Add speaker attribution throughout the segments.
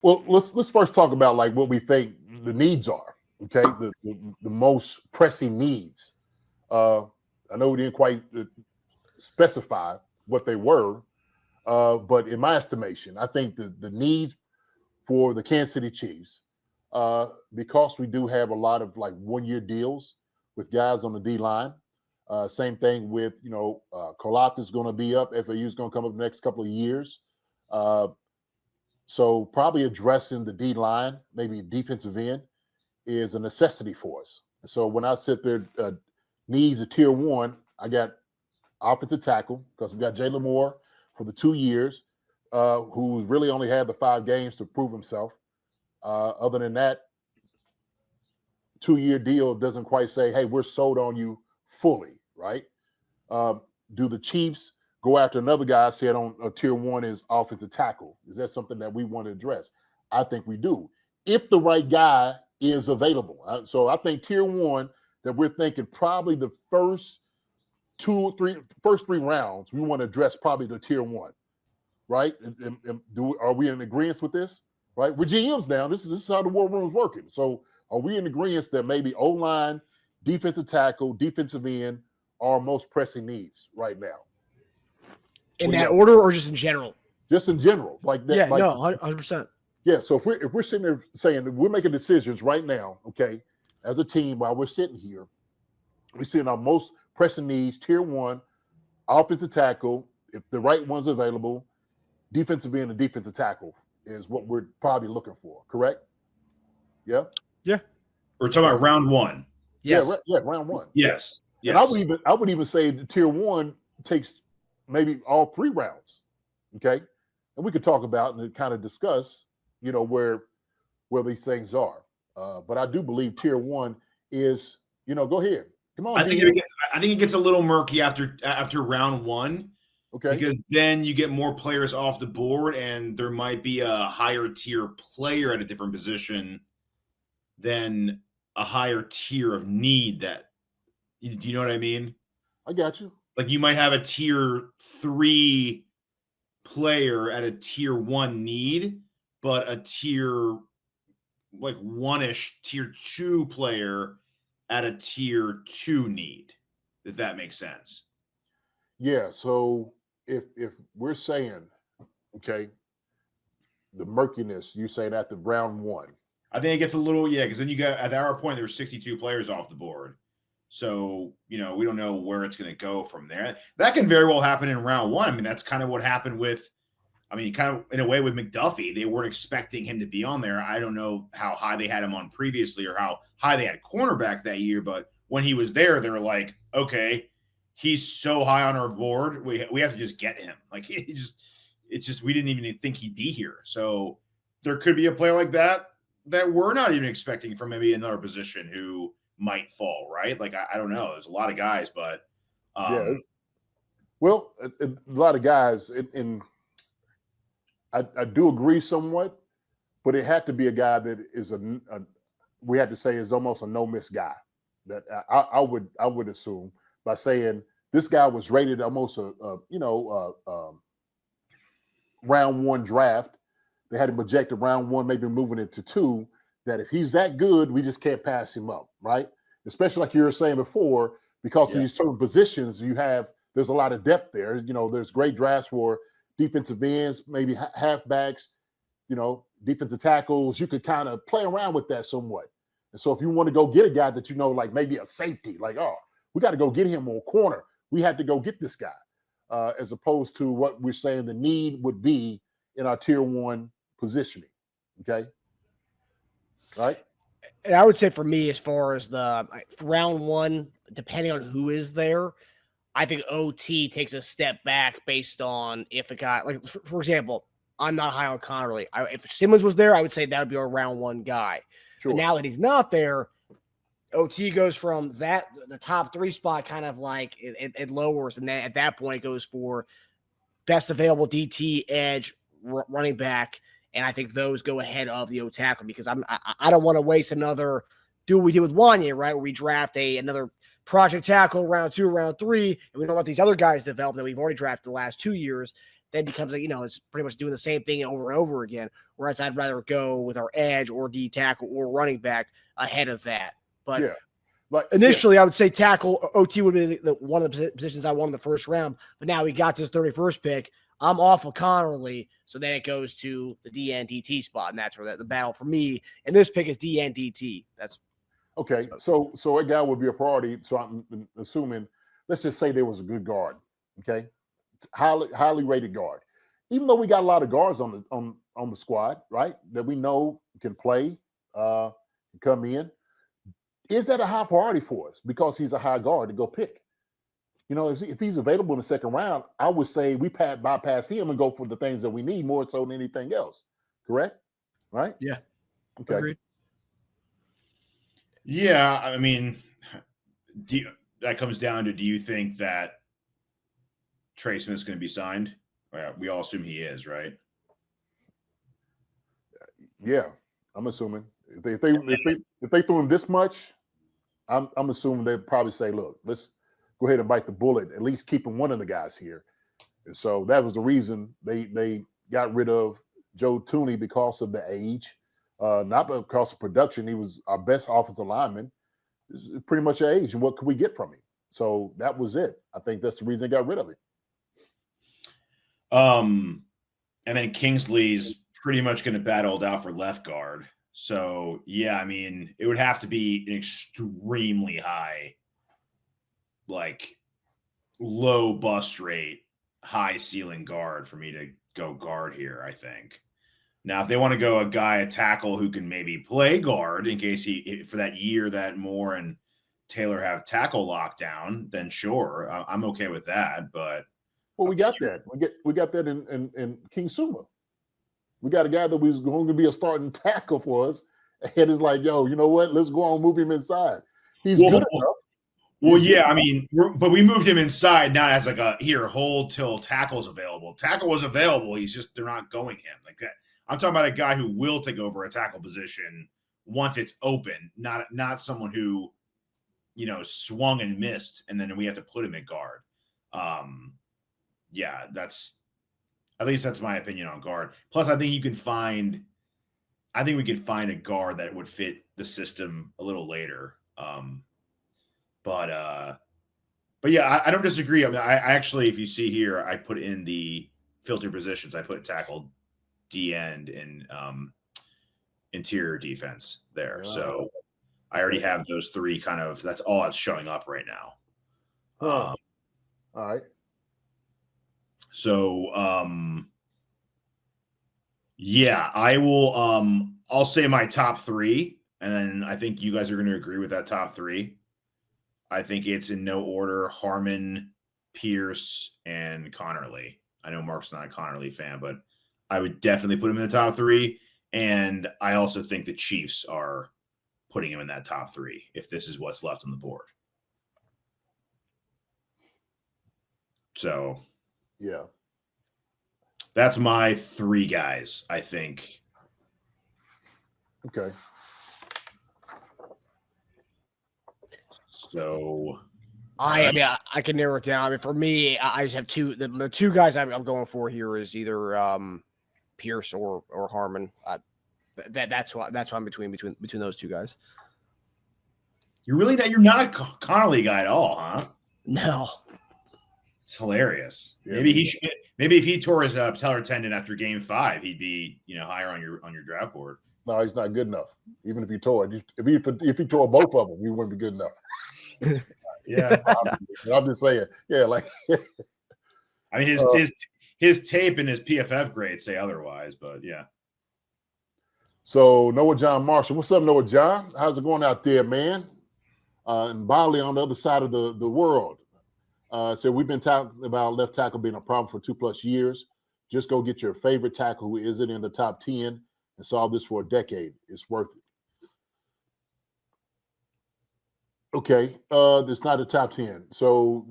Speaker 1: Well, let's first talk about like what we think the needs are. Okay, the most pressing needs. Uh, I know we didn't quite specify what they were, but in my estimation, I think the need for the Kansas City Chiefs, because we do have a lot of like 1 year deals with guys on the D line. Same thing with Kolak is going to be up. FAU is going to come up the next couple of years. Uh, so probably addressing the D line, maybe defensive end, is a necessity for us. So when I sit there, needs a tier one, I got offensive tackle because we got Jalen Moore for the 2 years, who's really only had the 5 games to prove himself. Other than that, 2 year deal doesn't quite say, hey, we're sold on you fully, right? Do the Chiefs go after another guy I said on a tier one is offensive tackle? Is that something that we want to address? I think we do. If the right guy is available. So I think tier one that we're thinking probably the first 3 rounds, we want to address probably the tier one, right? Are we in agreement with this? Right? We're GMs now. This is how the war room is working. So are we in agreement that maybe O-line, defensive tackle, defensive end are our most pressing needs right now?
Speaker 2: In that order or just in general?
Speaker 1: Just in general. Like that.
Speaker 2: Yeah,
Speaker 1: like,
Speaker 2: no, 100%.
Speaker 1: Yeah, so if we're sitting there saying that we're making decisions right now, okay, as a team while we're sitting here, we're seeing our most pressing needs, tier one, offensive tackle, if the right one's available, defensive end and defensive tackle is what we're probably looking for, correct? Yeah?
Speaker 3: Yeah. We're talking about round one.
Speaker 2: Yes.
Speaker 1: Yeah, round one.
Speaker 3: Yes.
Speaker 1: And I would even say the tier one takes maybe all 3 rounds. Okay. And we could talk about and kind of discuss, where these things are. But I do believe tier one is, go ahead. Come on.
Speaker 3: I think it gets a little murky after round one.
Speaker 1: Okay.
Speaker 3: Because then you get more players off the board and there might be a higher tier player at a different position than a higher tier of need do you know what I mean?
Speaker 1: I got you.
Speaker 3: Like you might have a tier 3 player at a tier 1 need, but a tier like 1-ish tier 2 player at a tier 2 need, if that makes sense.
Speaker 1: Yeah. So if we're saying, okay, the murkiness, you saying at the round one.
Speaker 3: I think it gets a little, because then you got at our point, there were 62 players off the board. So, we don't know where it's going to go from there. That can very well happen in round one. I mean, that's kind of what happened kind of in a way with McDuffie. They weren't expecting him to be on there. I don't know how high they had him on previously or how high they had cornerback that year. But when he was there, they were like, okay, he's so high on our board. We have to just get him. Like, it's just, we didn't even think he'd be here. So there could be a player like that we're not even expecting from maybe another position who might fall, right? Like, I don't know. There's a lot of guys, but
Speaker 1: yeah. Well, a lot of guys, and I do agree somewhat, but it had to be a guy that is we had to say is almost a no-miss guy. That I would assume by saying this guy was rated almost round one draft. They had him projected round one, maybe moving into 2, that if he's that good, we just can't pass him up, right? Especially like you were saying before, because of these certain positions there's a lot of depth there. There's great drafts for defensive ends, maybe halfbacks, defensive tackles. You could kind of play around with that somewhat. And so if you want to go get a guy that like maybe a safety, like, oh, we got to go get him on corner. We had to go get this guy, as opposed to what we're saying the need would be in our tier one positioning. Okay. Right.
Speaker 2: And I would say for me, as far as the round one, depending on who is there, I think OT takes a step back based on if a guy, like, for example, I'm not high on Conerly. If Simmons was there, I would say that would be a round one guy. Sure. But now that he's not there, OT goes from the top 3 spot kind of like it lowers. And then at that point, it goes for best available DT, edge, running back. And I think those go ahead of the O tackle because I don't want to waste another do what we did with Wanya, right? Where we draft another project tackle round 2, round 3, and we don't let these other guys develop that we've already drafted the last 2 years. then becomes like, it's pretty much doing the same thing over and over again. Whereas I'd rather go with our edge or D tackle or running back ahead of that. But
Speaker 1: Yeah. But
Speaker 2: initially, I would say tackle OT would be one of the positions I won in the first round. But now we got this 31st pick. I'm off of Conerly, so then it goes to the DNDT spot, and that's where the battle for me. And this pick is DNDT. That's
Speaker 1: okay. So a guy would be a priority. So I'm assuming, let's just say there was a good guard. Okay, highly rated guard. Even though we got a lot of guards on the squad, right? That we know can play, come in. Is that a high priority for us because he's a high guard to go pick? If he's available in the second round, I would say we bypass him and go for the things that we need more so than anything else. Correct? Right?
Speaker 2: Yeah.
Speaker 1: Okay.
Speaker 2: Agreed.
Speaker 3: Yeah, I mean, that comes down to, do you think that Trey Smith's going to be signed? We all assume he is, right?
Speaker 1: Yeah, I'm assuming if they threw him this much, I'm assuming they'd probably say, look, let's go ahead and bite the bullet, at least keeping one of the guys here. And so that was the reason they got rid of Joe Tooney because of the age, not because of production. He was our best offensive lineman. It's pretty much your age, and what could we get from him? So that was it. I think that's the reason they got rid of him.
Speaker 3: And then Kingsley's pretty much going to battle it out for left guard. So, yeah, I mean, it would have to be an extremely high, like low bust rate, high ceiling guard for me to go guard here, I think. Now, if they want to go a tackle who can maybe play guard in case for that year that Moore and Taylor have tackle lockdown, then sure, I'm okay with that. But
Speaker 1: we got that. We got that in King Suma. We got a guy that was going to be a starting tackle for us, and it's like, yo, you know what? Let's go on, move him inside. He's good enough.
Speaker 3: Well, yeah, I mean, but we moved him inside, not as like hold till tackle's available. Tackle was available. They're not going him like that. I'm talking about a guy who will take over a tackle position once it's open, not someone who, swung and missed, and then we have to put him at guard. Yeah, at least that's my opinion on guard. Plus, I think we could find a guard that would fit the system a little later. But yeah, I don't disagree. I mean, I actually, if you see here, I put in the filter positions. I put tackle, D end, and interior defense there. So I already have those three that's all that's showing up right now.
Speaker 1: All right.
Speaker 3: So, yeah, I will, I'll say my top three, and then I think you guys are going to agree with that top three. I think it's in no order: Harmon, Pearce, and Conerly. I know Mark's not a Conerly fan, but I would definitely put him in the top three. And I also think the Chiefs are putting him in that top three if this is what's left on the board. So,
Speaker 1: yeah,
Speaker 3: that's my three guys, I think.
Speaker 1: Okay.
Speaker 3: So,
Speaker 2: I can narrow it down. I mean, for me, I just have two. The two guys I'm going for here is either Pearce or Harmon. That's why I'm between those two guys.
Speaker 3: You're not a Conerly guy at all, huh?
Speaker 2: No.
Speaker 3: It's hilarious.
Speaker 1: Yeah,
Speaker 3: maybe if he tore his patellar tendon after Game 5, he'd be higher on your draft board.
Speaker 1: No, he's not good enough. Even if he tore it, if he tore both of them, he wouldn't be good enough.
Speaker 3: Yeah,
Speaker 1: I'm just saying. Yeah, like
Speaker 3: I mean, his tape and his PFF grades say otherwise, but yeah.
Speaker 1: So Noah John Marshall, what's up, Noah John? How's it going out there, man? And Bali on the other side of the world. So we've been talking about left tackle being a problem for 2+ years. Just go get your favorite tackle who isn't in the top 10 and solve this for a decade. It's worth it. Okay, it's not a top 10. So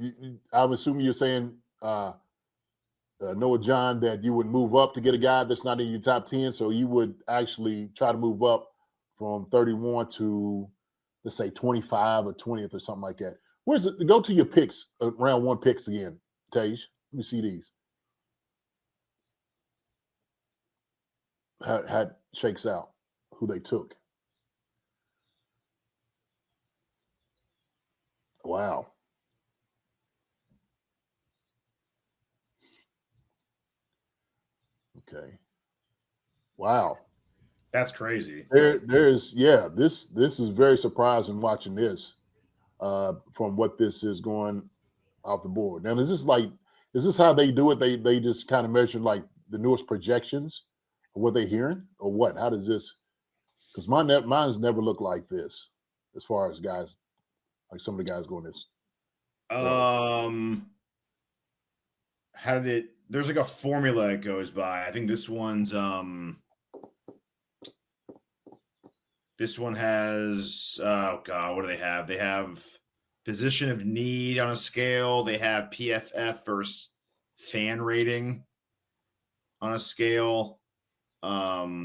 Speaker 1: I'm assuming you're saying, Noah John, that you would move up to get a guy that's not in your top 10. So you would actually try to move up from 31 to, let's say, 25 or 20th or something like that. Where's it? Go to your picks, round one picks again, Tej. Let me see these. how it shakes out, who they took. Wow. Okay. Wow.
Speaker 3: That's crazy.
Speaker 1: This is very surprising watching this from what this is going off the board. Now, is this how they do it? They just kind of measure like the newest projections of what they're hearing, or what? How does this? Because mine's never looked like this as far as guys, like some of the guys going this.
Speaker 3: How did it? There's like a formula it goes by. I think this one has, oh God, what do they have? They have position of need on a scale. They have PFF versus fan rating on a scale. Yeah,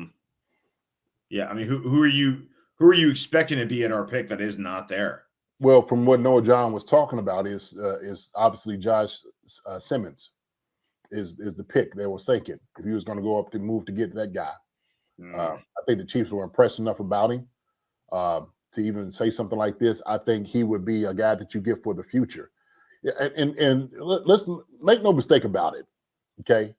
Speaker 3: I mean, who are you expecting to be at our pick that is not there?
Speaker 1: Well, from what Noah John was talking about is obviously Josh Simmons is the pick they were thinking if he was going to go up to move to get that guy. I think the Chiefs were impressed enough about him to even say something like this. I think he would be a guy that you get for the future. And let's make no mistake about it. Okay,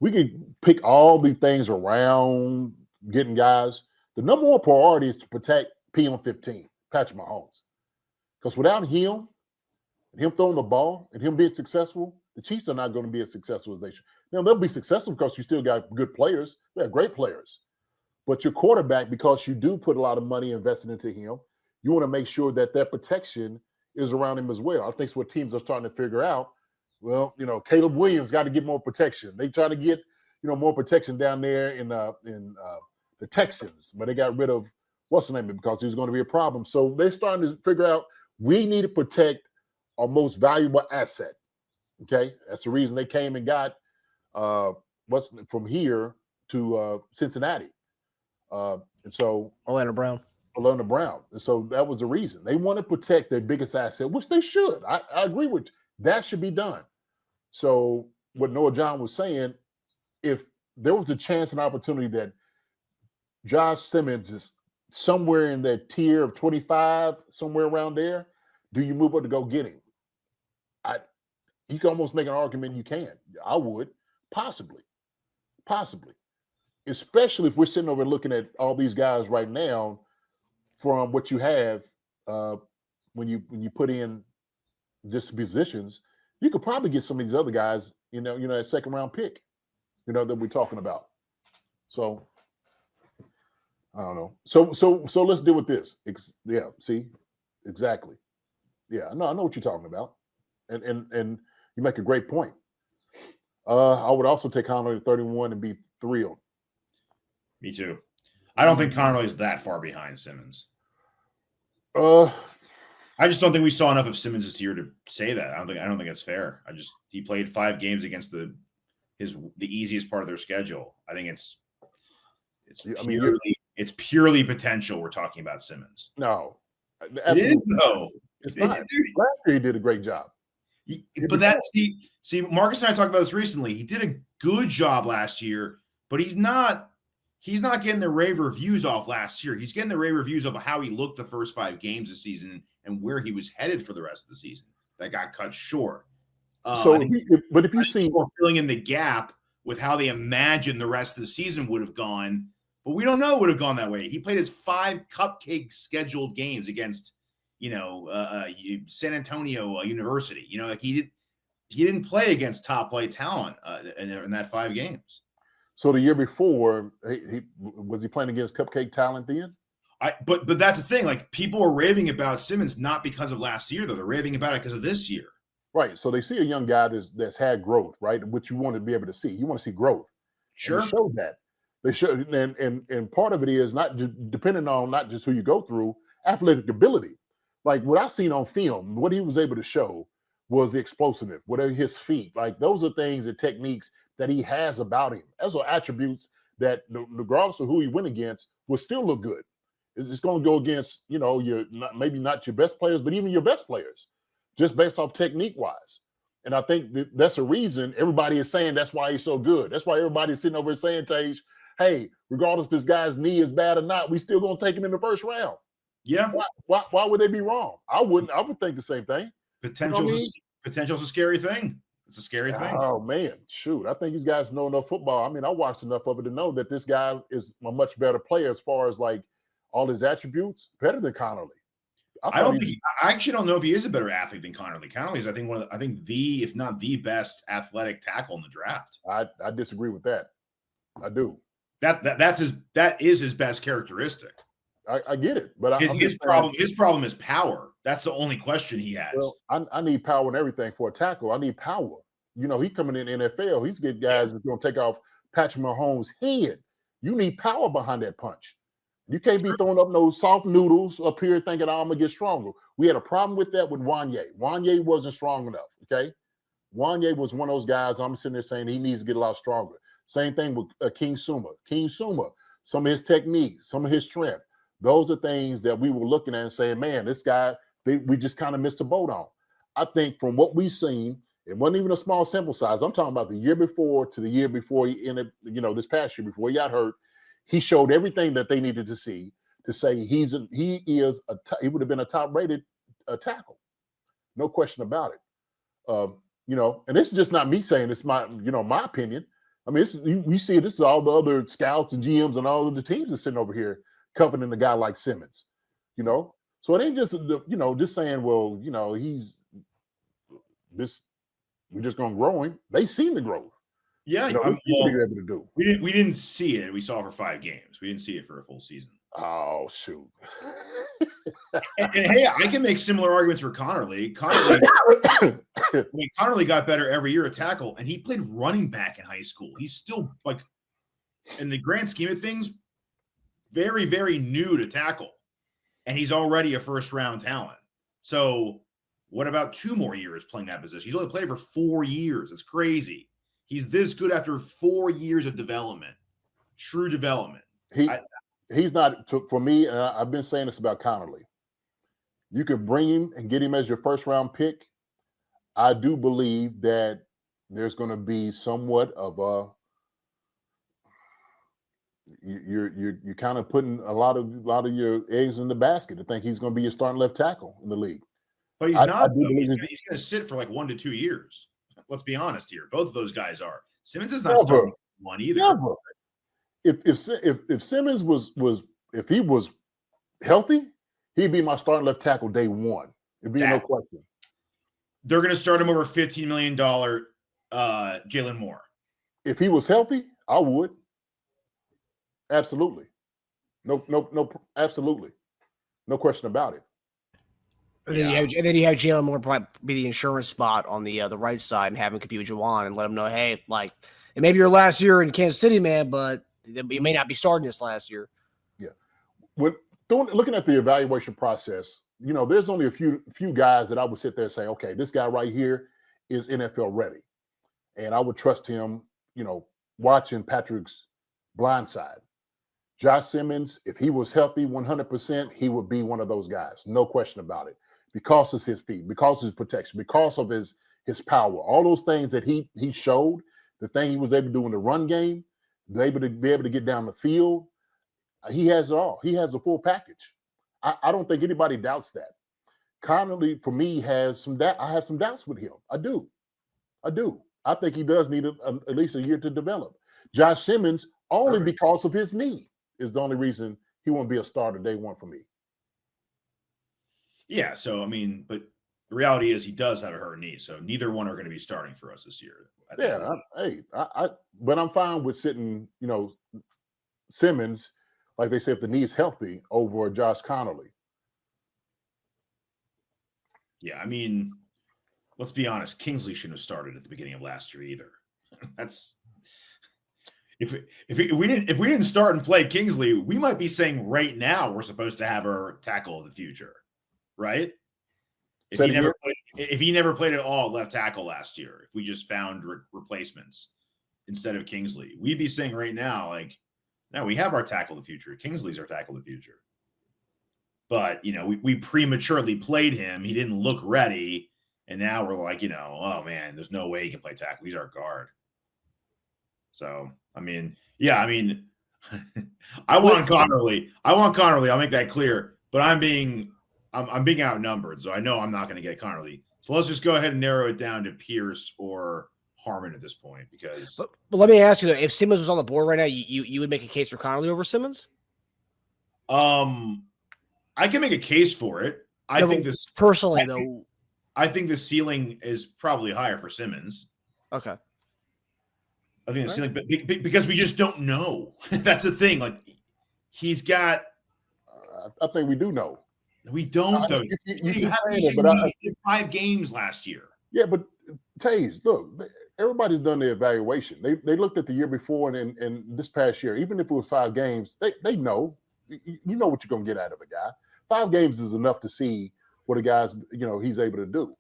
Speaker 1: we can pick all the things around getting guys. The number one priority is to protect PM15, Patrick Mahomes, because without him throwing the ball and him being successful, the Chiefs are not going to be as successful as they should. Now, they'll be successful because you still got good players. They have great players. But your quarterback, because you do put a lot of money invested into him, you want to make sure that their protection is around him as well. I think it's what teams are starting to figure out. Well, Caleb Williams got to get more protection. They try to get, more protection down there in the Texans, but they got rid of what's the name because he was going to be a problem. So they're starting to figure out we need to protect our most valuable asset. Okay, that's the reason they came and got from here to Cincinnati, and so
Speaker 2: Orlando Brown.
Speaker 1: And so that was the reason they want to protect their biggest asset, which they should. I agree with you. That should be done. So what Noah John was saying, if there was a chance and opportunity that Josh Simmons is somewhere in that tier of 25, somewhere around there, do you move up to go get him? You can almost make an argument you can. I would, possibly. Especially if we're sitting over looking at all these guys right now from what you have when you put in just positions, you could probably get some of these other guys, that second round pick, that we're talking about. So I don't know. So let's deal with this. Yeah, see, exactly. Yeah, I know what you're talking about, and you make a great point. I would also take Conerly at 31 and be thrilled.
Speaker 3: Me too. I don't think Conerly is that far behind Simmons. I just don't think we saw enough of Simmons this year to say that. I don't think that's fair. He played 5 games against the easiest part of their schedule. I think it's purely potential. We're talking about Simmons.
Speaker 1: No,
Speaker 3: it is though.
Speaker 1: It's not. Last year he did a great job.
Speaker 3: But see, Marcus and I talked about this recently. He did a good job last year, but he's not getting the rave reviews off last year. He's getting the rave reviews of how he looked the first 5 games this season and where he was headed for the rest of the season. That got cut short.
Speaker 1: But if you see
Speaker 3: more filling in the gap with how they imagined the rest of the season would have gone, but we don't know it would have gone that way. He played his 5 cupcake scheduled games against San Antonio University. He didn't play against top flight talent in that 5 games.
Speaker 1: So the year before, was he playing against cupcake talent then?
Speaker 3: But that's the thing. Like, people are raving about Simmons not because of last year, though. They're raving about it because of this year.
Speaker 1: Right. So they see a young guy that's had growth, right? Which you want to be able to see. You want to see growth.
Speaker 3: Sure.
Speaker 1: And they show that. They show, and part of it is not depending on not just who you go through, athletic ability. Like what I seen on film, what he was able to show was the explosiveness, whatever his feet. Like those are things and techniques that he has about him. Those are attributes that regardless of who he went against will still look good. It's going to go against, maybe not your best players, but even your best players, just based off technique wise. And I think that's a reason everybody is saying that's why he's so good. That's why everybody's sitting over saying, Tage, hey, regardless if this guy's knee is bad or not, we still gonna take him in the first round.
Speaker 3: Yeah.
Speaker 1: Why would they be wrong? I wouldn't. I would think the same thing.
Speaker 3: Potential's a scary thing. It's a scary thing.
Speaker 1: Oh man, shoot! I think these guys know enough football. I mean, I watched enough of it to know that this guy is a much better player as far as like all his attributes, better than Conerly.
Speaker 3: I actually don't know if he is a better athlete than Conerly. Conerly is, I think the, if not the best athletic tackle in the draft.
Speaker 1: I disagree with that. I do.
Speaker 3: That is his best characteristic.
Speaker 1: I get it, but
Speaker 3: his problem is power. That's the only question he has.
Speaker 1: Well, I need power and everything for a tackle. I need power. You know, he's coming in the NFL. He's getting guys that's going to take off Patrick Mahomes' head. You need power behind that punch. You can't be throwing up no soft noodles up here thinking, I'm going to get stronger. We had a problem with that with Wanye. Wanye wasn't strong enough, okay? Wanye was one of those guys I'm sitting there saying he needs to get a lot stronger. Same thing with King Suma. King Suma, some of his technique, some of his strength. Those are things that we were looking at and saying, man, this guy, we just kind of missed the boat on. I think from what we've seen, it wasn't even a small sample size. I'm talking about the year before to the year before he ended, this past year before he got hurt. He showed everything that they needed to see to say he would have been a top-rated tackle. No question about it. And this is just not me saying it's my opinion. I mean, you see, this is all the other scouts and GMs and all of the teams that are sitting over here covering a guy like Simmons, So it ain't just, just saying, well, he's this, we're just going to grow him. They seen the growth.
Speaker 3: Yeah,
Speaker 1: what you're able to do.
Speaker 3: We didn't see it. We saw it for 5 games. We didn't see it for a full season.
Speaker 1: Oh, shoot.
Speaker 3: and hey, I can make similar arguments for Conerly. Conerly got better every year at tackle, and he played running back in high school. He's still, like, in the grand scheme of things, very, very new to tackle, and he's already a first-round talent. So what about 2 more years playing that position? He's only played for 4 years. It's crazy. He's this good after 4 years of development, true development.
Speaker 1: He's not, for me, and I've been saying this about Conerly. You could bring him and get him as your first-round pick. I do believe that there's going to be somewhat of a you're kind of putting a lot of your eggs in the basket to think he's going to be your starting left tackle in the league.
Speaker 3: But he's not. He's going to sit for like 1 to 2 years. Let's be honest here. Both of those guys are. Simmons is not starting one either.
Speaker 1: Never. If Simmons if he was healthy, he'd be my starting left tackle day one. It'd be no question.
Speaker 3: They're going to start him over $15 million Jalen Moore.
Speaker 1: If he was healthy, I would. Absolutely. No, absolutely. No question about it.
Speaker 2: And then you have Jalen Moore probably be the insurance spot on the right side and have him compete with Juwan and let him know, hey, like, it may be your last year in Kansas City, man, but you may not be starting this last year.
Speaker 1: Yeah. Looking at the evaluation process, there's only a few guys that I would sit there and say, okay, this guy right here is NFL ready. And I would trust him, watching Patrick's blind side. Josh Simmons, if he was healthy 100%, he would be one of those guys. No question about it. Because of his feet, because of his protection, because of his power, all those things that he showed, the thing he was able to do in the run game, be able to get down the field, he has it all. He has the full package. I don't think anybody doubts that. Conerly, for me, has some doubt. I have some doubts with him. I do. I think he does need at least a year to develop. Josh Simmons, only because of his knee, is the only reason he won't be a starter day one for me.
Speaker 3: Yeah, so I mean, but the reality is he does have a hurt knee, so neither one are going to be starting for us this year.
Speaker 1: But I'm fine with sitting, Simmons, like they say, if the knee is healthy, over Josh Conerly.
Speaker 3: Yeah, I mean, let's be honest, Kingsley shouldn't have started at the beginning of last year either. That's if we didn't start and play Kingsley, we might be saying right now we're supposed to have our tackle of the future. Right? If he never played at all at left tackle last year, if we just found replacements instead of Kingsley, we'd be saying right now, like, no, we have our tackle of the future. Kingsley's our tackle of the future. But, we prematurely played him. He didn't look ready. And now we're like, oh, man, there's no way he can play tackle. He's our guard. So, I want Conerly. I'll make that clear. But I'm being outnumbered, so I know I'm not going to get Conerly. So let's just go ahead and narrow it down to Pearce or Harmon at this point, because.
Speaker 2: But let me ask you though: if Simmons was on the board right now, you would make a case for Conerly over Simmons?
Speaker 3: I can make a case for it. I think the ceiling is probably higher for Simmons.
Speaker 2: Okay.
Speaker 3: I think the ceiling, because we just don't know. That's the thing. Like, he's got.
Speaker 1: I think we do know.
Speaker 3: We don't, though. You had 5 games last year.
Speaker 1: Yeah, but Tage, look, everybody's done the evaluation. They looked at the year before and this past year. Even if it was 5 games, they know. You know what you're going to get out of a guy. 5 games is enough to see what a guy's, he's able to do,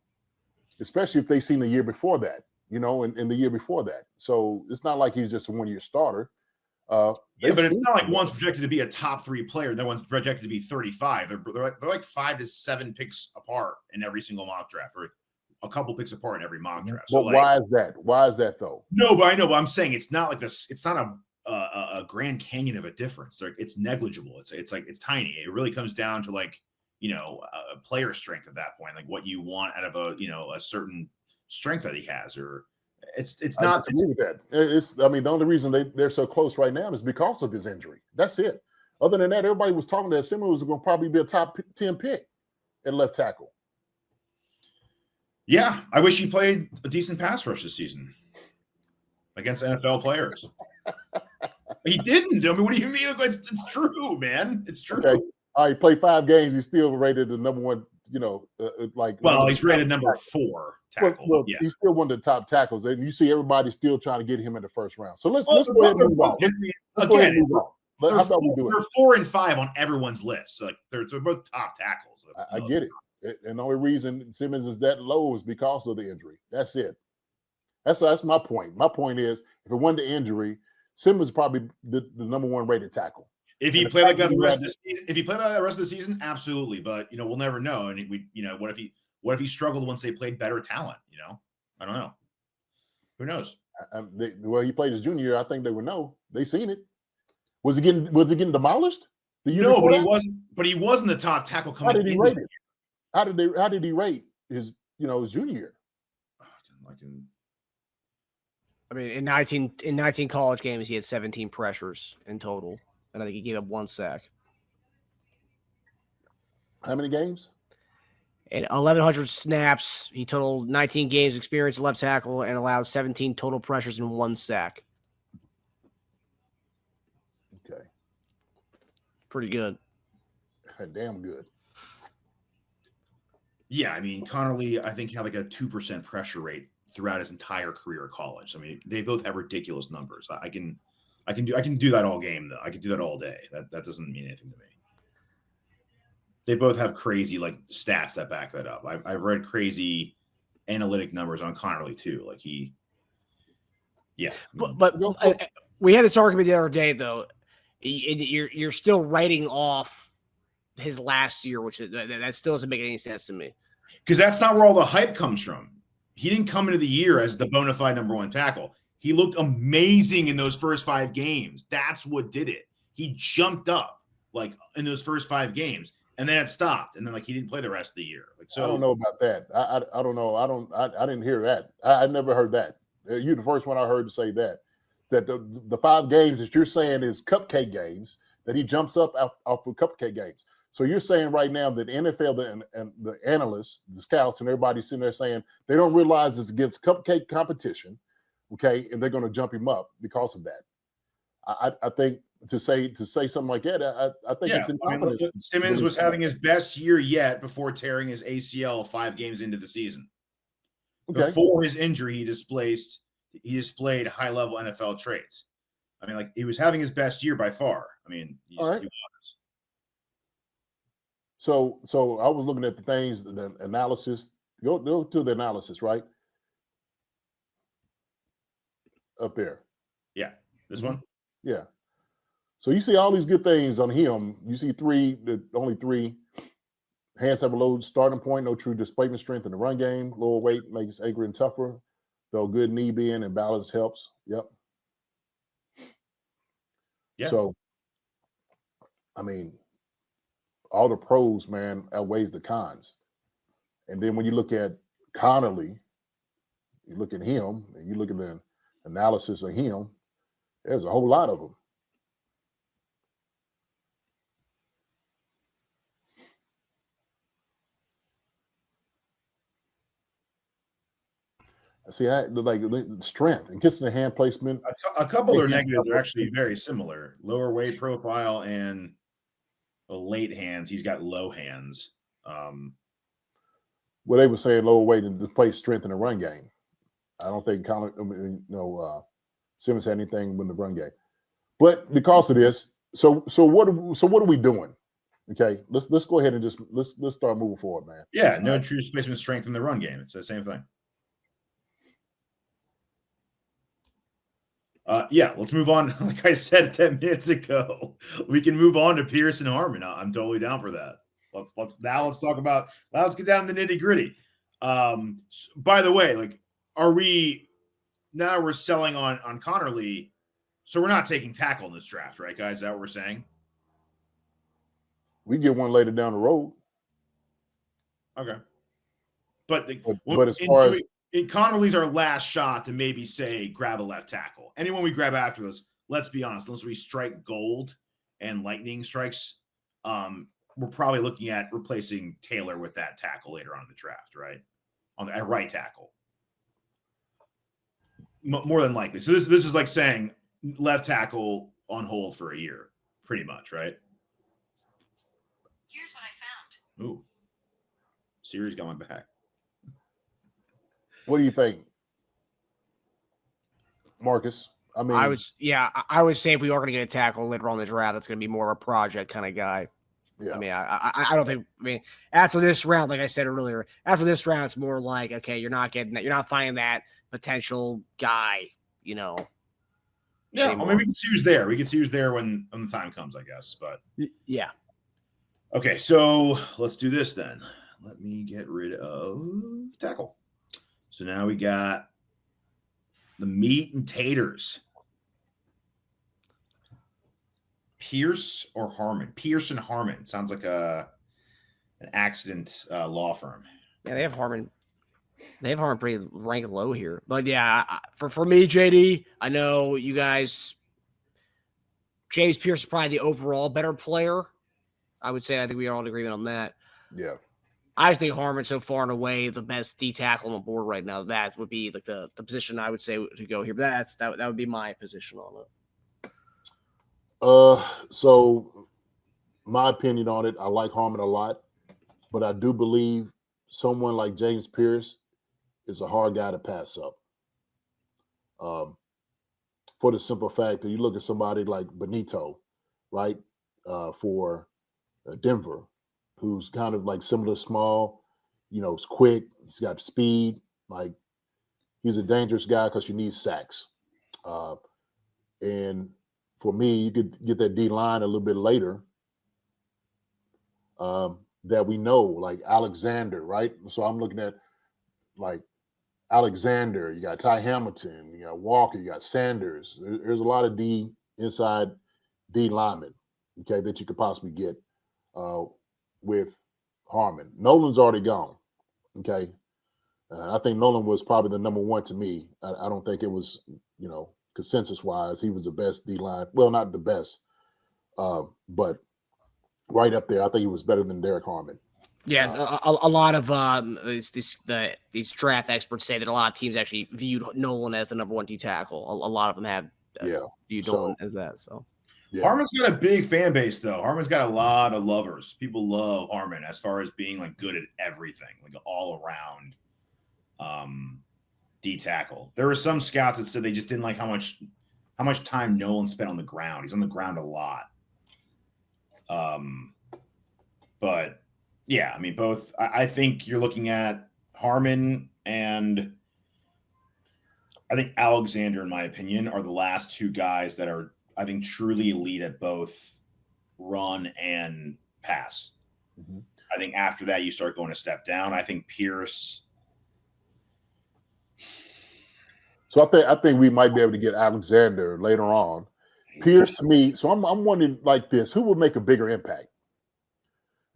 Speaker 1: especially if they've seen the year before that, and the year before that. So it's not like he's just a one-year starter.
Speaker 3: But it's not like one's projected to be a top 3 player, and then one's projected to be 35. They're like 5 to 7 picks apart in every single mock draft, or a couple picks apart in every mock draft.
Speaker 1: But why is that? Why is that though?
Speaker 3: No, but I know. But I'm saying it's not like this. It's not a Grand Canyon of a difference. It's negligible. It's like it's tiny. It really comes down to a player strength at that point, like what you want out of a certain strength that he has, or it's not.
Speaker 1: I agree with that. The only reason they're so close right now is because of his injury. That's it. Other than that, everybody was talking that Simmons was going to probably be a top 10 pick at left tackle.
Speaker 3: Yeah, I wish he played a decent pass rush this season against NFL players. He didn't. I mean, what do you mean? It's true, man. It's true.
Speaker 1: Okay. All right, he played 5 games. He's still rated the number 1,
Speaker 3: he's rated number 4 tackle.
Speaker 1: Well, he's still one of the top tackles. And you see everybody still trying to get him in the first round. So let's go ahead and move on.
Speaker 3: Again,
Speaker 1: how about we do it?
Speaker 3: They're 4 and 5 on everyone's list. So they're both top tackles.
Speaker 1: I get it. And the only reason Simmons is that low is because of the injury. That's it. That's my point. My point is, if it wasn't the injury, Simmons is probably the number 1 rated tackle.
Speaker 3: If he played like that the rest of the season, the rest of the season, absolutely. But we'll never know. And what if he struggled once they played better talent? I don't know. Who knows?
Speaker 1: He played his junior year. I think they would know. They seen it. Was he getting demolished?
Speaker 3: No, but he wasn't. But he wasn't the top tackle coming.
Speaker 1: How did he rate it? How did he rate his junior year?
Speaker 2: In 19 college games, he had 17 pressures in total, and I think he gave up 1 sack.
Speaker 1: How many games?
Speaker 2: In 1,100 snaps, he totaled 19 games experience left tackle and allowed 17 total pressures and 1 sack.
Speaker 1: Okay.
Speaker 2: Pretty good.
Speaker 1: Damn good.
Speaker 3: Yeah, Conerly, I think, had like a 2% pressure rate throughout his entire career at college. They both have ridiculous numbers. I can do that all game though. I can do that all day. That doesn't mean anything to me. They both have crazy stats that back that up. I've read crazy analytic numbers on Conerly too.
Speaker 2: But we had this argument the other day though. You're still writing off his last year, which that still doesn't make any sense to me.
Speaker 3: Because that's not where all the hype comes from. He didn't come into the year as the bona fide number 1 tackle. He looked amazing in those first 5 games. That's what did it. He jumped up in those first 5 games, and then it stopped. And then he didn't play the rest of the year.
Speaker 1: I don't know about that. I don't know. I didn't hear that. I never heard that. You're the first one I heard to say that the 5 games that you're saying is cupcake games, that he jumps up off of cupcake games. So you're saying right now that NFL and the analysts, the scouts, and everybody sitting there saying they don't realize it's against cupcake competition, okay, and they're going to jump him up because of that. I think to say something like that, I think it's incompetence.
Speaker 3: Simmons was having his best year yet before tearing his ACL 5 games into the season. Okay. Before his injury, he displayed high-level NFL traits. He was having his best year by far. He was.
Speaker 1: So I was looking at the things, the analysis. Go to the analysis, right? Up there.
Speaker 3: Yeah. This one?
Speaker 1: Yeah. So you see all these good things on him. You see only 3. Hands have a low starting point, no true displacement strength in the run game. Lower weight makes angry and tougher, though good knee bend and balance helps. Yep.
Speaker 3: Yeah.
Speaker 1: So, I mean, all the pros, man, outweighs the cons. And then when you look at Conerly, you look at him and you look at the analysis of him, there's a whole lot of them. See, I like strength and kissing the hand placement.
Speaker 3: A couple of their negatives are actually very similar. Lower weight profile and late hands. He's got low hands.
Speaker 1: Well, they were saying lower weight and display strength in the run game. I don't think Simmons had anything with the run game. But because of this, so what are we doing? Okay, let's go ahead and just let's start moving forward, man.
Speaker 3: Yeah, no true displacement strength in the run game. It's the same thing. Let's move on. Like I said 10 minutes ago, we can move on to Pearce and Harmon. I'm totally down for that. Let's talk about. Let's get down to the nitty gritty. By the way, like, are we now we're selling on Conerly? So we're not taking tackle in this draft, right, guys? Is that what we're saying?
Speaker 1: We get one later down the road.
Speaker 3: Okay, but
Speaker 1: as far as
Speaker 3: Conerly's our last shot to maybe say grab a left tackle. Anyone we grab after this, let's be honest, unless we strike gold and lightning strikes, we're probably looking at replacing Taylor with that tackle later on in the draft, right? At right tackle. More than likely. So this is like saying left tackle on hold for a year, pretty much, right?
Speaker 4: Here's what I found.
Speaker 3: Ooh. Siri's got my back.
Speaker 1: What do you think, Marcus? I mean,
Speaker 2: I would say if we are going to get a tackle later on in the draft, that's going to be more of a project kind of guy.
Speaker 1: Yeah.
Speaker 2: I mean, I don't think. I mean, after this round, like I said earlier, after this round, it's more like, okay, you're not getting that. You're not finding that potential guy. You know.
Speaker 3: Yeah, I mean, we can see who's there. We can see who's there when the time comes, I guess. But
Speaker 2: yeah.
Speaker 3: Okay, so let's do this then. Let me get rid of tackle. So now we got the meat and taters. Pearce or Harmon? Pearce and Harmon. Sounds like an accident law firm.
Speaker 2: Yeah, they have Harmon. They have Harmon pretty ranked low here. But yeah, for me, JD, I know you guys. James Pearce is probably the overall better player. I would say I think we are all in agreement on that.
Speaker 1: Yeah.
Speaker 2: I just think Harmon so far and away the best D tackle on the board right now. That would be like the position I would say to go here. But that would be my position on it.
Speaker 1: So my opinion on it, I like Harmon a lot, but I do believe someone like James Pearce is a hard guy to pass up. For the simple fact that you look at somebody like Benito, right, for Denver, who's kind of like similar small, he's quick, he's got speed, like he's a dangerous guy because you need sacks. And for me, you could get that D line a little bit later that we know, like Alexander, right? So I'm looking at like Alexander, you got Ty Hamilton, you got Walker, you got Sanders. There's a lot of inside D linemen, okay, that you could possibly get with Harmon. Nolan's already gone, okay? I think Nolan was probably the number one to me. I don't think it was, consensus-wise, he was the best D-line. Well, not the best, but right up there. I think he was better than Derrick Harmon.
Speaker 2: Yes, a lot of these draft experts say that a lot of teams actually viewed Nolan as the number one D tackle. A lot of them have viewed Nolan as that. So
Speaker 3: Harmon's got a big fan base, though. Harmon's got a lot of lovers. People love Harmon as far as being like good at everything, like all around D tackle. There were some scouts that said they just didn't like how much time Nolan spent on the ground. He's on the ground a lot. But yeah, I mean, both. I think you're looking at Harmon and I think Alexander, in my opinion, are the last two guys that are, I think, truly elite at both run and pass.
Speaker 1: Mm-hmm.
Speaker 3: I think after that, you start going a step down. I think Pearce.
Speaker 1: So I think we might be able to get Alexander later on, Pierce, me. So I'm wondering like this: who would make a bigger impact?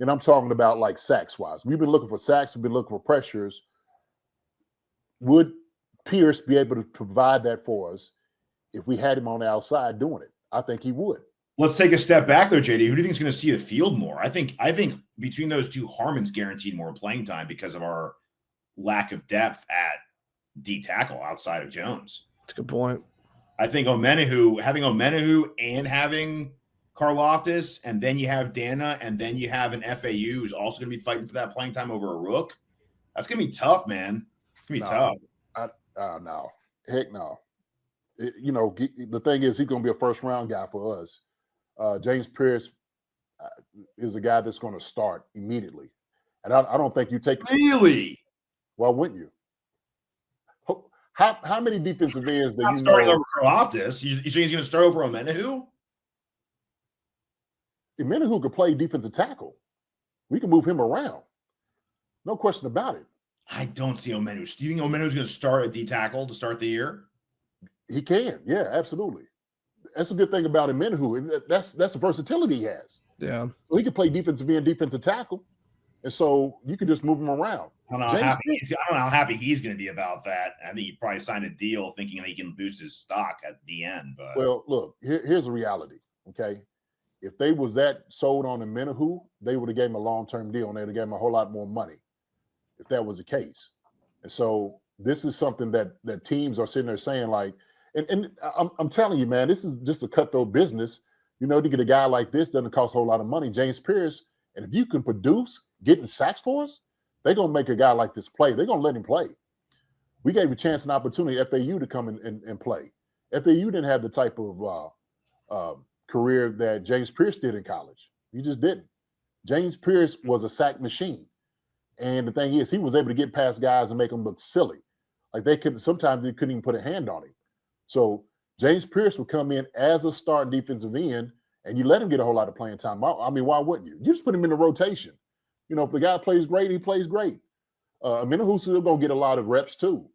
Speaker 1: And I'm talking about like sacks wise. We've been looking for sacks. We've been looking for pressures. Would Pierce be able to provide that for us if we had him on the outside doing it? I think he would.
Speaker 3: Let's take a step back though, JD. Who do you think is going to see the field more? I think between those two, Harmon's guaranteed more playing time because of our lack of depth at D tackle outside of Jones.
Speaker 2: That's a good point.
Speaker 3: I think having Omenahu and having Karlaftis, and then you have Dana, and then you have an FAU who's also going to be fighting for that playing time over a Rook. That's going to be tough, man. It's going to be tough.
Speaker 1: No. Heck no. The thing is, he's going to be a first-round guy for us. James Pearce is a guy that's going to start immediately. And I don't think you take –
Speaker 3: Really?
Speaker 1: Why wouldn't you? How many defensive ends that you
Speaker 3: starting
Speaker 1: know?
Speaker 3: Over Karlaftis? You think he's going to start over Omenahu?
Speaker 1: Omenahu could play defensive tackle. We can move him around. No question about it.
Speaker 3: I don't see Omenahu. Do you think Omenahu's going to start at D tackle to start the year?
Speaker 1: He can. Yeah, absolutely. That's a good thing about Omenahu. That's the versatility he has.
Speaker 2: Yeah.
Speaker 1: So he can play defensive end, defensive tackle. And so you can just move him around.
Speaker 3: I don't know how happy he's going to be about that. I think he probably signed a deal thinking that he can boost his stock at the end. But
Speaker 1: well, look, here's the reality. Okay, if they was that sold on Omenahu, they would have gave him a long-term deal and they'd have gave him a whole lot more money if that was the case. And so this is something that teams are sitting there saying like, and I'm telling you, man, this is just a cutthroat business. To get a guy like this doesn't cost a whole lot of money. James Pearce, and if you can produce getting sacks for us, they're going to make a guy like this play. They're going to let him play. We gave a chance and opportunity FAU to come and play. FAU didn't have the type of career that James Pearce did in college. He just didn't. James Pearce was a sack machine. And the thing is, he was able to get past guys and make them look silly. Like sometimes they couldn't even put a hand on him. So James Pearce would come in as a starting defensive end, and you let him get a whole lot of playing time. I mean, why wouldn't you? You just put him in the rotation. If the guy plays great, he plays great. Omenahu's still gonna get a lot of reps too.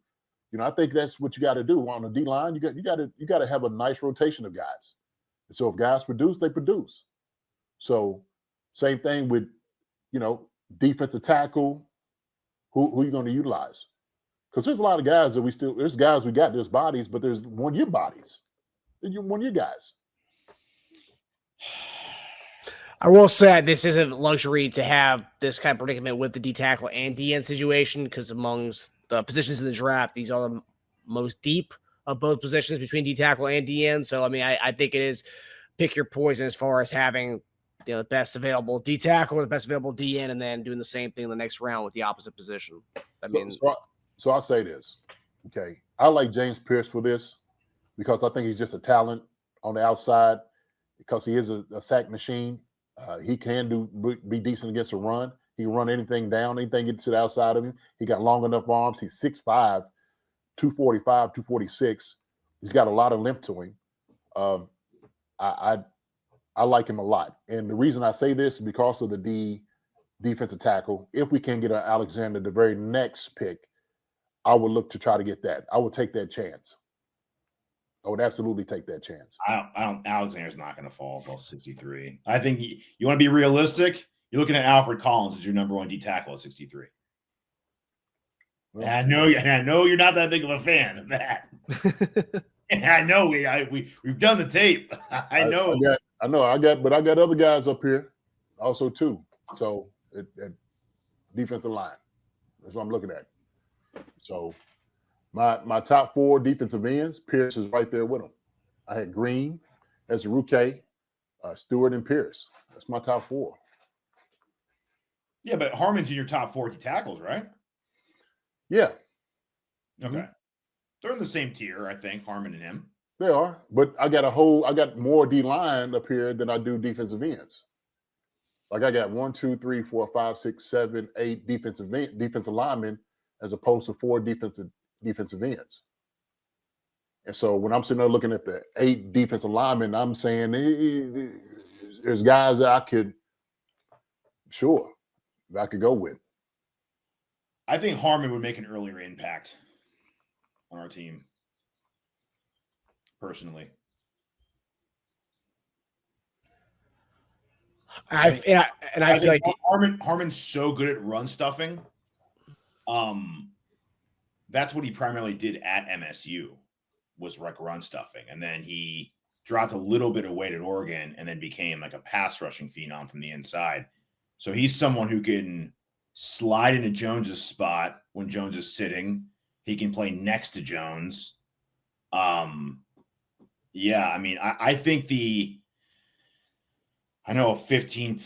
Speaker 1: I think that's what you got to do on the D line. You got to have a nice rotation of guys. And so if guys produce, they produce. So same thing with defensive tackle. Who are you going to utilize? Because there's a lot of guys that there's guys we got, there's bodies, but there's 1 year bodies. You're 1 year guys.
Speaker 2: I will say this isn't a luxury to have this kind of predicament with the D tackle and DN situation, because amongst the positions in the draft, these are the most deep of both positions between D tackle and DN. So, I mean, I think it is pick your poison as far as having the best available D tackle or the best available DN, and then doing the same thing in the next round with the opposite position. I mean,
Speaker 1: so I'll say this. Okay. I like James Pearce for this because I think he's just a talent on the outside because he is a sack machine. He can be decent against a run. He can run anything down, anything get to the outside of him. He got long enough arms. He's 6'5", 245, 246. He's got a lot of length to him. I like him a lot. And the reason I say this is because of the defensive tackle. If we can get an Alexander the very next pick, I would look to try to get that. I would take that chance. I would absolutely take that chance.
Speaker 3: Alexander's not going to fall above 63. I think you want to be realistic. You're looking at Alfred Collins as your number 1 D tackle at 63. Well, and I know you're not that big of a fan of that. I know we've done the tape. I know.
Speaker 1: I got other guys up here also too. So at defensive line, that's what I'm looking at. So my top 4 defensive ends, Pearce is right there with them. I had Green as a rookie, Stewart and Pearce. That's my top 4.
Speaker 3: Yeah, but Harmon's in your top 4 D tackles, right?
Speaker 1: Yeah.
Speaker 3: Okay. Mm-hmm. They're in the same tier, I think, Harmon and him.
Speaker 1: They are, but I got more D line up here than I do defensive ends. Like I got 1, 2, 3, 4, 5, 6, 7, 8 defensive linemen as opposed to 4 defensive ends. And so when I'm sitting there looking at the 8 defensive linemen, I'm saying there's guys that I could go with.
Speaker 3: I think Harmon would make an earlier impact on our team, personally.
Speaker 2: I feel like
Speaker 3: Harmon's so good at run stuffing. That's what he primarily did at MSU, was like run stuffing, and then he dropped a little bit of weight at Oregon, and then became like a pass rushing phenom from the inside. So he's someone who can slide into Jones's spot when Jones is sitting. He can play next to Jones. Yeah, I mean, I think I know a 15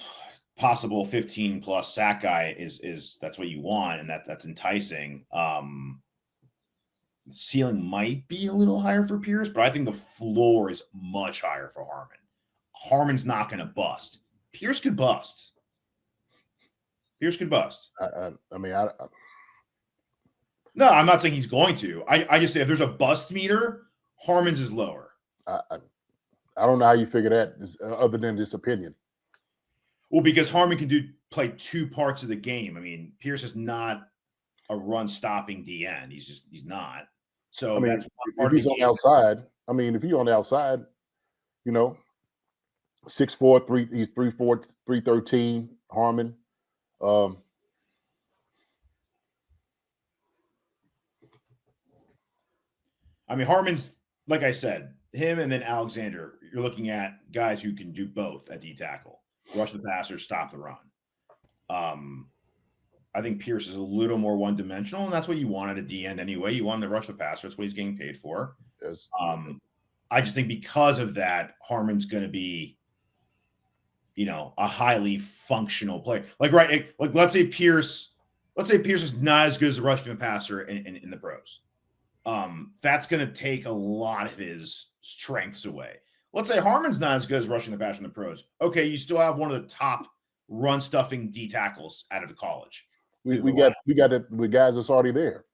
Speaker 3: plus sack guy is that's what you want, and that's enticing. Ceiling might be a little higher for Pearce, but I think the floor is much higher for Harmon. Harmon's not going to bust. Pearce could bust. No, I'm not saying he's going to. I just say if there's a bust meter, Harmon's is lower.
Speaker 1: I don't know how you figure that, other than this opinion.
Speaker 3: Well, because Harmon can play two parts of the game. I mean, Pearce is not a run-stopping DN. He's not. So
Speaker 1: I mean,
Speaker 3: that's one part
Speaker 1: if he's on the outside, if you're on the outside, 6'4", he's 3'4", 313, Harmon.
Speaker 3: Harmon's, like I said, him and then Alexander, you're looking at guys who can do both at D tackle. Rush the passer, stop the run. I think Pearce is a little more one-dimensional, and that's what you want at a D end anyway. You want him to rush the passer. That's what he's getting paid for.
Speaker 1: Yes.
Speaker 3: I just think because of that, Harmon's going to be, a highly functional player. Let's say Pearce is not as good as a rushing the passer in the pros. That's going to take a lot of his strengths away. Let's say Harmon's not as good as rushing the passer in the pros. Okay, you still have one of the top run stuffing D tackles out of the college.
Speaker 1: We got it with guys that's already there.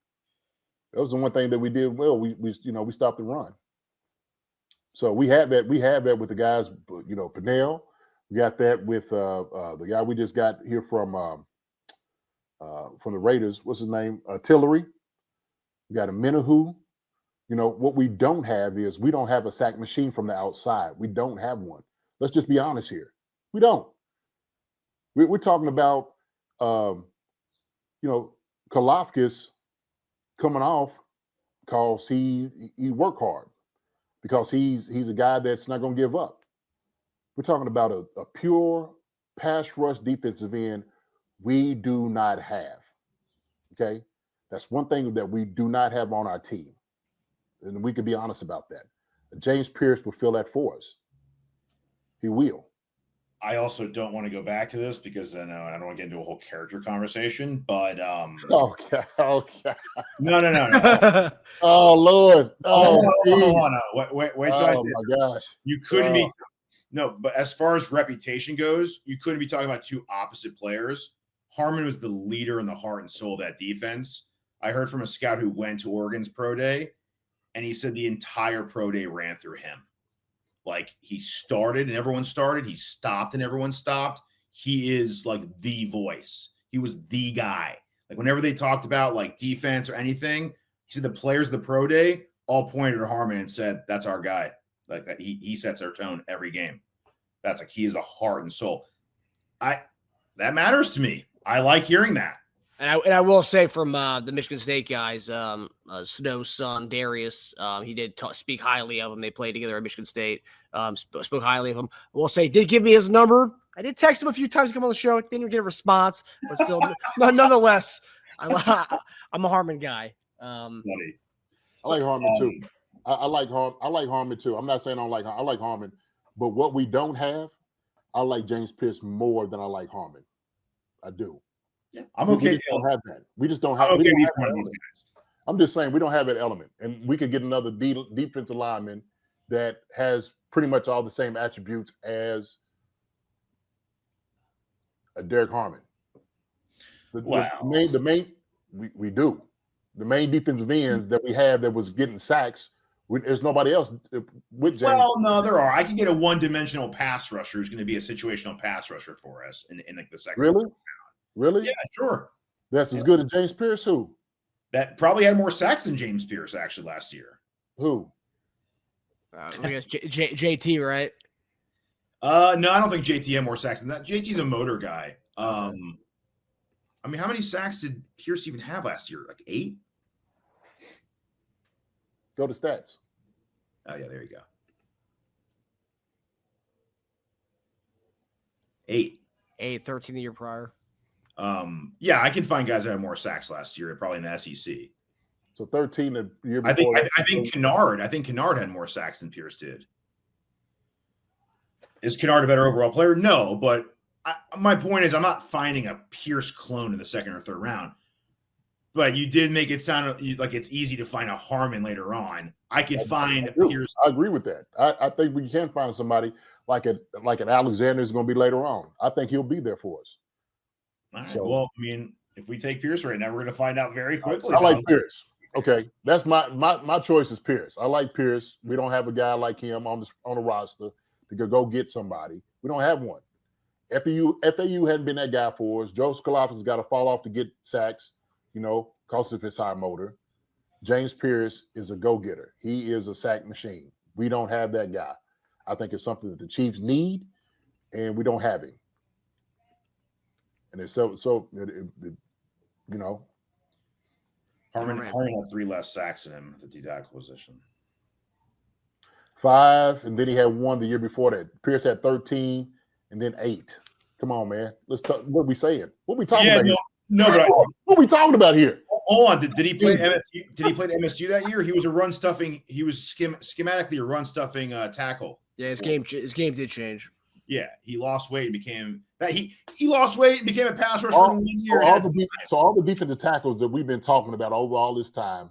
Speaker 1: That was the one thing that we did well. We stopped the run. So we have that. We have that with the guys. Pennell. We got that with the guy we just got here from the Raiders. What's his name? Tillery. We got a Minahu. What we don't have is we don't have a sack machine from the outside. We don't have one. Let's just be honest here. We don't. We're talking about, Kalafkis coming off because he worked hard, because he's a guy that's not going to give up. We're talking about a pure pass rush defensive end we do not have. Okay? That's one thing that we do not have on our team. And we can be honest about that. James Pearce will fill that for us. He will.
Speaker 3: I also don't want to go back to this because I don't want to get into a whole character conversation, but
Speaker 1: Okay.
Speaker 3: No.
Speaker 1: Oh Lord.
Speaker 3: Hold on. Wait till I say
Speaker 1: it. My gosh.
Speaker 3: You couldn't be but as far as reputation goes, you couldn't be talking about two opposite players. Harmon was the leader in the heart and soul of that defense. I heard from a scout who went to Oregon's pro day, and he said the entire pro day ran through him. Like, he started and everyone started. He stopped and everyone stopped. He is like the voice. He was the guy. Like, whenever they talked about like defense or anything, he said the players of the pro day all pointed at Harmon and said, that's our guy. Like, that he sets their tone every game. That's like, he is the heart and soul. That matters to me. I like hearing that.
Speaker 2: And I will say from the Michigan State guys, Snow's son, Darius, he did speak highly of him. They played together at Michigan State, spoke highly of him. I will say, did give me his number. I did text him a few times to come on the show. Didn't even get a response, but still, nonetheless, I'm a Harmon guy.
Speaker 1: I like Harmon too. I like Harmon too. I'm not saying I like Harmon, but what we don't have, I like James Pearce more than I like Harmon. I do.
Speaker 3: Yeah, I'm okay.
Speaker 1: We just don't have that. We just don't have.
Speaker 3: I'm okay
Speaker 1: we don't
Speaker 3: with
Speaker 1: have
Speaker 3: these
Speaker 1: guys. I'm just saying we don't have that element, and we could get another defensive lineman that has pretty much all the same attributes as a Derrick Harmon. We do. The main defensive ends that we have that was getting sacks, there's nobody else with James.
Speaker 3: Well, no, there are. I can get a one-dimensional pass rusher who's going to be a situational pass rusher for us in like the second.
Speaker 1: Really?
Speaker 3: Yeah, sure.
Speaker 1: That's as good as James Pearce. Who?
Speaker 3: That probably had more sacks than James Pearce actually last year.
Speaker 1: Who?
Speaker 2: I guess JT, right?
Speaker 3: No, I don't think JT had more sacks than that. JT's a motor guy. I mean, how many sacks did Pearce even have last year? Like 8?
Speaker 1: Go to stats.
Speaker 3: Oh, yeah, there you go. 8.
Speaker 2: 13 the year prior.
Speaker 3: Yeah, I can find guys that had more sacks last year, probably in the SEC.
Speaker 1: So 13 the year before.
Speaker 3: I think Kennard had more sacks than Pearce did. Is Kennard a better overall player? No, but my point is I'm not finding a Pearce clone in the second or third round. But you did make it sound like it's easy to find a Harmon later on. I could find Pearce.
Speaker 1: I agree with that. I think we can find somebody like an Alexander is going to be later on. I think he'll be there for us.
Speaker 3: All right. So, well, I mean, if we take Pearce right now, we're going to find out very quickly.
Speaker 1: I like Pearce. Okay, that's my choice is Pearce. I like Pearce. We don't have a guy like him on the roster to go get somebody. We don't have one. FAU hadn't been that guy for us. Joe Skalafis has got to fall off to get sacks, because of his high motor. James Pearce is a go-getter. He is a sack machine. We don't have that guy. I think it's something that the Chiefs need, and we don't have him. And it's Harmon
Speaker 3: had 3 less sacks than him at the D-tackle position.
Speaker 1: 5, and then he had 1 the year before that. Pearce had 13, and then 8. Come on, man. Let's talk. What are we saying? What are we talking about? What are we talking about here?
Speaker 3: Hold on. Did he play MSU? Did he play MSU that year? He was a run stuffing. He was schematically a run stuffing tackle.
Speaker 2: Yeah, his game did change.
Speaker 3: Yeah, he lost weight and became that. He lost weight and became a pass rusher in 1 year.
Speaker 1: So all the defensive tackles that we've been talking about over all this time,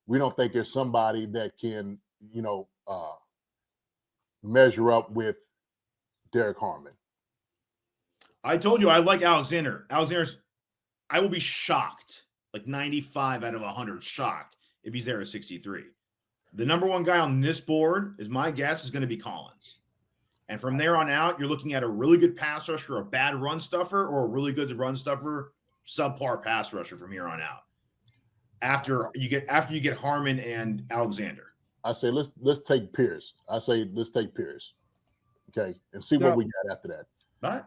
Speaker 1: we don't think there's somebody that can, measure up with Derrick Harmon.
Speaker 3: I told you I like Alexander. I will be shocked, like 95 out of 100 shocked if he's there at 63. The number one guy on this board is my guess is going to be Collins. And from there on out, you're looking at a really good pass rusher, a bad run stuffer, or a really good run stuffer, subpar pass rusher from here on out. After you get Harmon and Alexander.
Speaker 1: I say let's take Pearce. Okay, and see what we got after that.
Speaker 3: All right.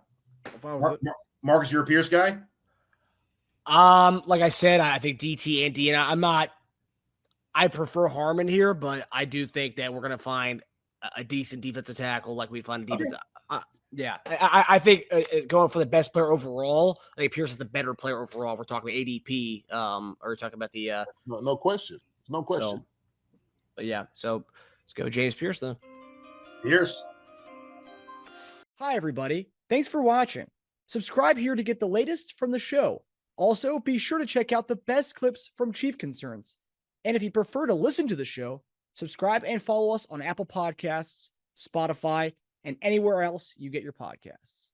Speaker 3: Marcus, you're a Pearce guy?
Speaker 2: Like I said, I think DT and D, and I prefer Harmon here, but I do think that we're going to find a decent defensive tackle like we find a defensive. Okay. I think going for the best player overall, I think Pearce is the better player overall. We're talking about ADP, or we're talking about the
Speaker 1: no question.
Speaker 2: So let's go James Pearce then.
Speaker 3: Pearce.
Speaker 4: Hi, everybody. Thanks for watching. Subscribe here to get the latest from the show. Also, be sure to check out the best clips from Chief Concerns. And if you prefer to listen to the show, subscribe and follow us on Apple Podcasts, Spotify, and anywhere else you get your podcasts.